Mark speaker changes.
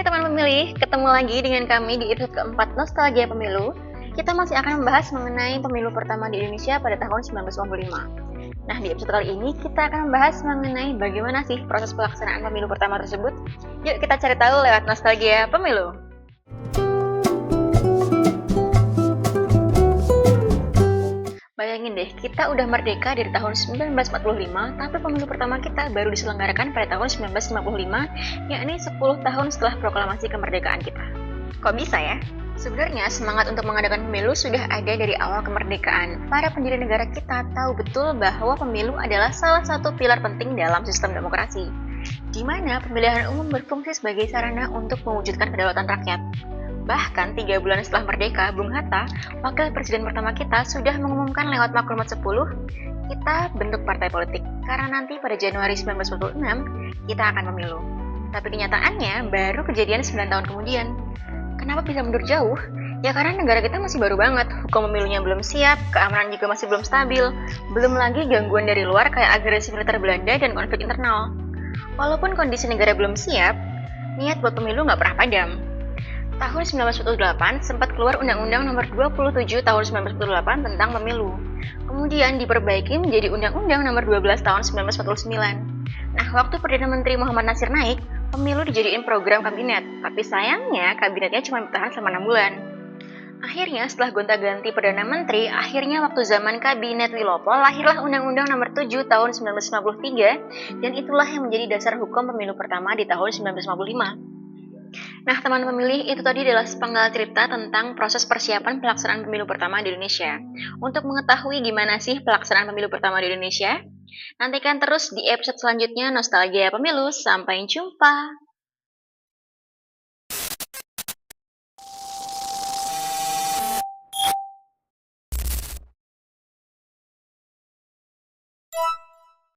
Speaker 1: teman pemilih, ketemu lagi dengan kami di episode keempat Nostalgia Pemilu. Kita masih akan membahas mengenai pemilu pertama di Indonesia pada tahun 1995. Nah, di episode kali ini kita akan membahas mengenai bagaimana sih proses pelaksanaan pemilu pertama tersebut. Yuk kita cari tahu lewat Nostalgia Pemilu. Bayangin deh, kita udah merdeka dari tahun 1945, tapi pemilu pertama kita baru diselenggarakan pada tahun 1955, yakni 10 tahun setelah proklamasi kemerdekaan kita. Kok bisa ya? Sebenarnya semangat untuk mengadakan pemilu sudah ada dari awal kemerdekaan. Para pendiri negara kita tahu betul bahwa pemilu adalah salah satu pilar penting dalam sistem demokrasi, di mana pemilihan umum berfungsi sebagai sarana untuk mewujudkan kedaulatan rakyat. Bahkan 3 bulan setelah merdeka, Bung Hatta, wakil presiden pertama kita, sudah mengumumkan lewat Maklumat 10, kita bentuk partai politik, karena nanti pada Januari 1946, kita akan pemilu. Tapi kenyataannya baru kejadian 9 tahun kemudian. Kenapa bisa mundur jauh? Ya karena negara kita masih baru banget, hukum pemilunya belum siap, keamanan juga masih belum stabil, belum lagi gangguan dari luar kayak agresi militer Belanda dan konflik internal. Walaupun kondisi negara belum siap, niat buat pemilu nggak pernah padam. Tahun 1948 sempat keluar Undang-Undang Nomor 27 Tahun 1948 tentang pemilu. Kemudian diperbaiki menjadi Undang-Undang Nomor 12 Tahun 1949. Nah, waktu Perdana Menteri Muhammad Nasir naik, pemilu dijadiin program kabinet. Tapi sayangnya kabinetnya cuma bertahan selama 6 bulan. Akhirnya setelah gonta-ganti Perdana Menteri, akhirnya waktu zaman Kabinet Wilopo lahirlah Undang-Undang Nomor 7 Tahun 1953 dan itulah yang menjadi dasar hukum pemilu pertama di tahun 1955. Nah, teman pemilih, itu tadi adalah sepenggal cerita tentang proses persiapan pelaksanaan pemilu pertama di Indonesia. Untuk mengetahui gimana sih pelaksanaan pemilu pertama di Indonesia, nantikan terus di episode selanjutnya Nostalgia Pemilu. Sampai jumpa!